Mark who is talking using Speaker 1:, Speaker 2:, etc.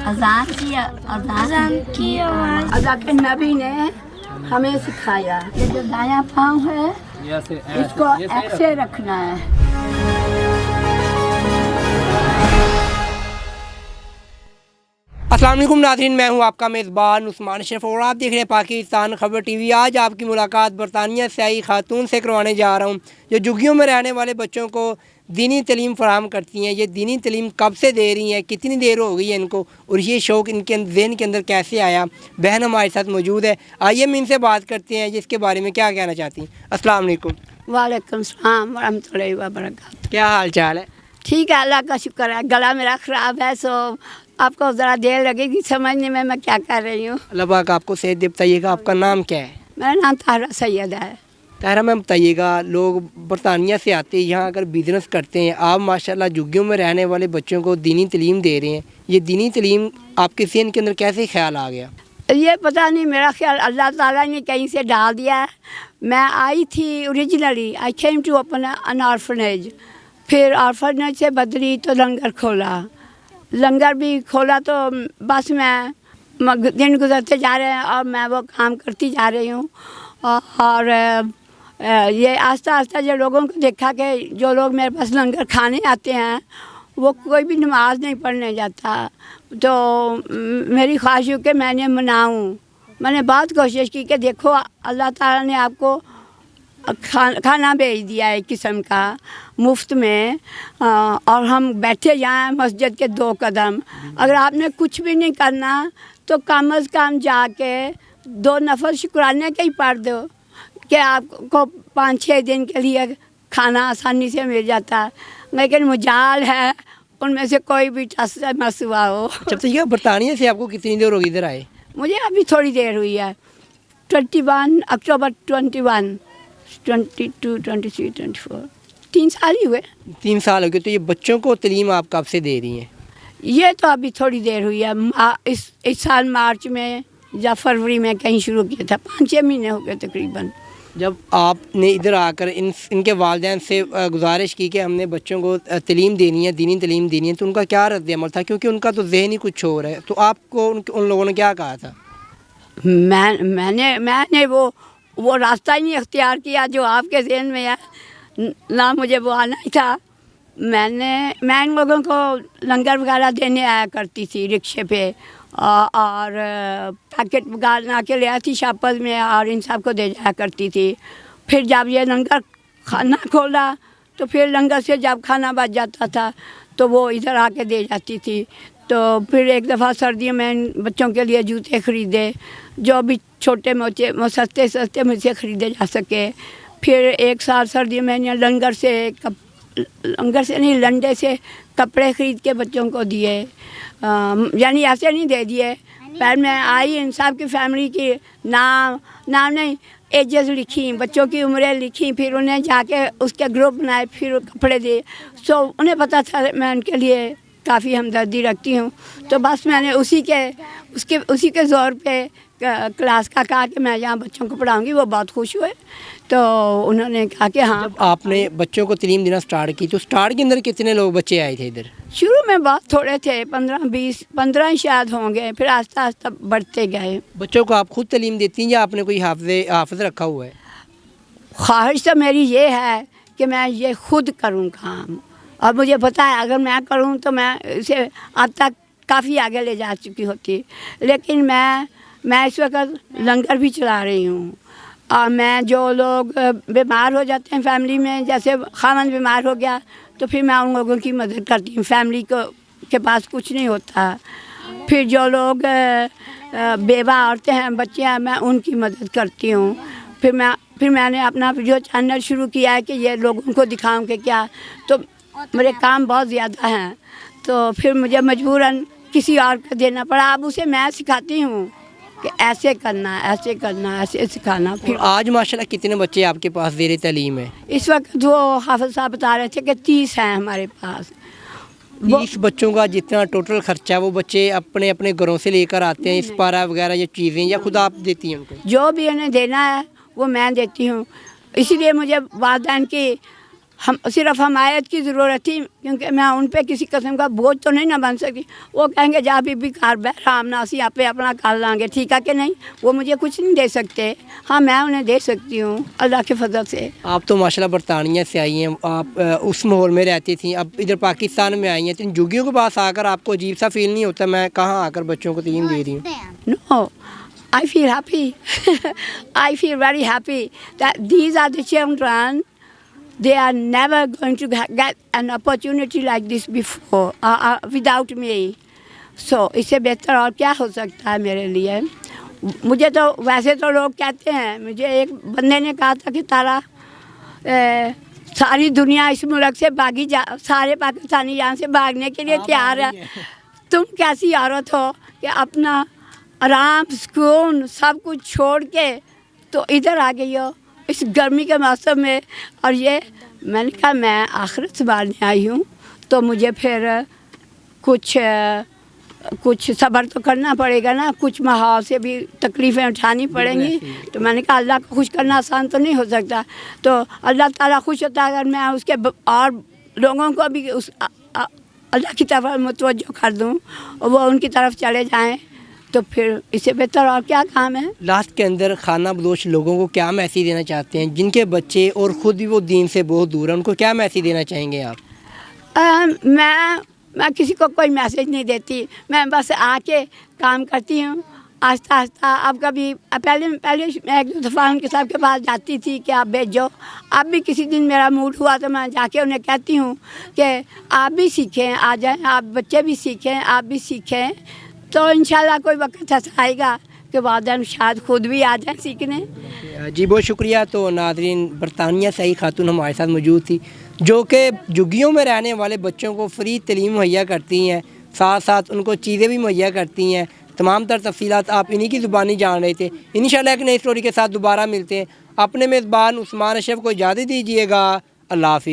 Speaker 1: अज़ान की आवाज़ अदा के नबी ने हमें सिखाया। ये जो दायां पाँव है इसको ऐसे रखना है।
Speaker 2: अस्सलाम वालेकुम नाज़रीन, मैं हूं आपका मेज़बान उस्मान अशरफ और आप देख रहे हैं पाकिस्तान खबर टीवी। आज आपकी मुलाकात बरतानिया से आई खातून से करवाने जा रहा हूं जो झुग्गियों में रहने वाले बच्चों को दीनी तालीम फराहम करती हैं। ये दीनी तालीम कब से दे रही हैं, कितनी देर हो गई है इनको, और ये शौक़ इनके ज़हन के अंदर कैसे आया। बहन हमारे साथ मौजूद है, आइए हम इनसे बात करते हैं जिसके बारे में क्या कहना चाहती हैं। अस्सलाम वालेकुम।
Speaker 1: वालेकुम सलाम वरहमतुल्लाहि व बरकातहू।
Speaker 2: क्या हाल चाल है?
Speaker 1: ठीक है, अल्लाह का शुक्र है। गला मेरा ख़राब है, सो आपको ज़रा देर लगेगी समझने में मैं क्या कर रही हूँ।
Speaker 2: अल्लाह पाक आपको सेहत दे। बताइएगा आपका नाम क्या है?
Speaker 1: मेरा नाम तारा सैयद है।
Speaker 2: तारा मैम बताइएगा, लोग बरतानिया से आते हैं यहाँ अगर बिज़नेस करते हैं, आप माशाल्लाह झुग्गियों में रहने वाले बच्चों को दीनी तालीम दे रहे हैं, ये दीनी तालीम आपके ज़हन के अंदर कैसे ख्याल आ गया?
Speaker 1: ये पता नहीं, मेरा ख्याल अल्लाह ताला ने कहीं से डाल दिया है। मैं आई थी originally, I came to open an orphanage, फिर ऑर्फनेज से बदली तो लंगर खोला। लंगर भी खोला तो बस मैं दिन गुजरते जा रहे हैं और मैं वो काम करती जा रही हूँ। और ये आस्ता आस्ता जो लोगों को देखा कि जो लोग मेरे पास लंगर खाने आते हैं वो कोई भी नमाज नहीं पढ़ने जाता, तो मेरी ख्वाहिश हुई कि मैंने मनाऊँ। मैंने बहुत कोशिश की कि देखो अल्लाह ताला ने आपको खाना भेज दिया है एक किस्म का मुफ्त में, और हम बैठे जाएं मस्जिद के 2 कदम। अगर आपने कुछ भी नहीं करना तो कम अज़ कम जाके 2 नफल शुक्राने के ही पढ़ दो कि आपको 5-6 दिन के लिए खाना आसानी से मिल जाता है। लेकिन मुजाल है उनमें से कोई भी टस मस हुआ हो।
Speaker 2: जब तक ये बरतानिया से आपको कितनी देर होगी इधर आए?
Speaker 1: मुझे अभी थोड़ी देर हुई है, 21 अक्टूबर 21, 22, 23, 24, 3 साल ही हुए।
Speaker 2: 3 साल हो गए। तो ये बच्चों को तालीम आप कब से दे रही हैं?
Speaker 1: ये तो अभी थोड़ी देर हुई है। इस साल मार्च में या फरवरी में कहीं शुरू किया था, 5-6 महीने हो गए तकरीबन।
Speaker 2: जब आपने इधर आकर इनके वालिदैन से गुजारिश की कि हमने बच्चों को तालीम देनी है, दीनी तालीम देनी है, तो उनका क्या रद्द-ए-अमल था? क्योंकि उनका तो ज़हन ही कुछ और है। तो आपको उन लोगों ने क्या कहा था?
Speaker 1: मैंने वो रास्ता ही नहीं अख्तियार किया जो आपके ज़हन में है ना, मुझे वो आना ही था। मैं इन लोगों को लंगर वगैरह देने आया करती थी रिक्शे पे, और पैकेट बना के ले आती शापस में और इन सब को दे जाया करती थी। फिर जब ये लंगर खाना खोला तो फिर लंगर से जब खाना बच जाता था तो वो इधर आके दे जाती थी। तो फिर एक दफ़ा सर्दियों में बच्चों के लिए जूते ख़रीदे जो भी छोटे मोटे सस्ते मुझसे ख़रीदे जा सके। फिर एक साल सर्दियों में लंगर से नहीं लंडे से कपड़े ख़रीद के बच्चों को दिए, यानी ऐसे नहीं दे दिए। पर मैं आई इन सब की फैमिली की नाम नहीं एजेस लिखी, बच्चों की उम्रें लिखी, फिर उन्हें जाके उसके ग्रुप बनाए, फिर कपड़े दिए। सो उन्हें पता था मैं उनके लिए काफ़ी हमदर्दी रखती हूँ। तो बस मैंने उसी के ज़ोर पे क्लास का कहा कि मैं यहाँ बच्चों को पढ़ाऊँगी। वो बहुत खुश हुए, तो उन्होंने कहा कि हाँ।
Speaker 2: जब आपने बच्चों को तालीम देना स्टार्ट की तो स्टार्ट के अंदर कितने लोग बच्चे आए थे इधर?
Speaker 1: शुरू में बहुत थोड़े थे, 15 ही शायद होंगे, फिर आस्ता आस्ता बढ़ते गए।
Speaker 2: बच्चों को आप खुद तालीम देती हैं या आपने कोई हाफिज़ रखा हुआ है?
Speaker 1: ख्वाहिश तो मेरी ये है कि मैं ये खुद करूँ काम, और मुझे पता है अगर मैं करूँ तो मैं इसे अब तक काफ़ी आगे ले जा चुकी होती। लेकिन मैं इस वक्त लंगर भी चला रही हूँ, और मैं जो लोग बीमार हो जाते हैं फैमिली में, जैसे खामन बीमार हो गया तो फिर मैं उन लोगों की मदद करती हूँ। फैमिली के पास कुछ नहीं होता, फिर जो लोग बेवा औरतें हैं, बच्चे हैं, मैं उनकी मदद करती हूँ। फिर मैंने अपना वीडियो चैनल शुरू किया है कि ये लोगों को दिखाऊं कि क्या, तो मेरे काम बहुत ज़्यादा हैं, तो फिर मुझे मजबूरन किसी और को देना पड़ा। अब उसे मैं सिखाती हूँ कि ऐसे करना, ऐसे सिखाना। फिर
Speaker 2: आज माशाल्लाह कितने बच्चे आपके पास ज़ेर तालीम है?
Speaker 1: इस वक्त वो हाफिज़ साहब बता रहे थे कि 30 हैं हमारे पास।
Speaker 2: 30 बच्चों का जितना टोटल खर्चा वो बच्चे अपने अपने घरों से लेकर आते हैं, इस्पारा वगैरह ये चीज़ें, या खुद आप देती हैं उनको?
Speaker 1: जो भी उन्हें देना है वो मैं देती हूँ। इसीलिए मुझे वालिदैन की हम सिर्फ हमायत की ज़रूरत थी, क्योंकि मैं उन पे किसी किस्म का बोझ तो नहीं ना बन सकती। वो कहेंगे जा बीबी घर आराम ना सी आप अपना कर लाँगे, ठीक है कि नहीं। वो मुझे कुछ नहीं दे सकते, हाँ मैं उन्हें दे सकती हूँ अल्लाह के फजल से।
Speaker 2: आप तो माशाल्लाह बरतानिया से आई हैं, आप उस माहौल में रहती थी, अब इधर पाकिस्तान में आई हैं, तो इन झुग्गियों के पास आकर आपको अजीब सा फील नहीं होता मैं कहाँ आकर बच्चों को तालीम दे रही हूँ?
Speaker 1: No, I feel happy. I feel very happy that these are the children. They are never going to get an opportunity like this before without me. So इससे बेहतर और क्या हो सकता है मेरे लिए। मुझे तो वैसे तो लोग कहते हैं, मुझे एक बंदे ने कहा था कि तारा सारी दुनिया इस मुल्क से भागी जा, सारे पाकिस्तानी यहाँ से भागने के लिए तैयार है। तुम कैसी औरत हो कि अपना आराम सुकून सब कुछ छोड़ के तो इधर आ गई हो इस गर्मी के मौसम में। और ये मैंने कहा मैं आखिरत संभालने आई हूँ, तो मुझे फिर कुछ सब्र तो करना पड़ेगा ना, कुछ माहौल से भी तकलीफ़ें उठानी पड़ेंगी। तो मैंने कहा अल्लाह को खुश करना आसान तो नहीं हो सकता, तो अल्लाह ताला खुश होता है अगर मैं उसके और लोगों को भी उस अल्लाह की तरफ मुतवज्जो कर दूँ और वो उनकी तरफ चले जाएं, तो फिर इससे बेहतर और क्या काम है।
Speaker 2: लास्ट के अंदर खाना बदोश लोगों को क्या मैसेज देना चाहते हैं जिनके बच्चे और ख़ुद भी वो दीन से बहुत दूर हैं, उनको क्या मैसेज देना चाहेंगे आप?
Speaker 1: मैं किसी को कोई मैसेज नहीं देती, मैं बस आके काम करती हूँ आहिस्ता आहिस्ता। अब कभी पहले मैं एक दो दफ़ा उनके साहब के पास जाती थी कि आप भेजो। अब भी किसी दिन मेरा मूड हुआ तो मैं जाके उन्हें कहती हूँ कि आप भी सीखें, आ जाएं, आप बच्चे भी सीखें, आप भी सीखें। तो इंशाल्लाह कोई वक्त ऐसा आएगा कि वादन शायद खुद भी आ जाएं सीखने।
Speaker 2: जी बहुत शुक्रिया। तो नाज़रीन, बरतानिया से आई खातून हमारे साथ मौजूद थी जो कि झुग्गियों में रहने वाले बच्चों को फ्री तालीम मुहैया करती हैं, साथ साथ उनको चीज़ें भी मुहैया करती हैं। तमाम तर तफसीलात आप इन्हीं की ज़ुबानी जान रहे थे। इंशाल्लाह एक नई स्टोरी के साथ दोबारा मिलते हैं। अपने मेज़बान उस्मान अशरफ को इजाज़त दीजिएगा। अल्लाह हाफ़िज़।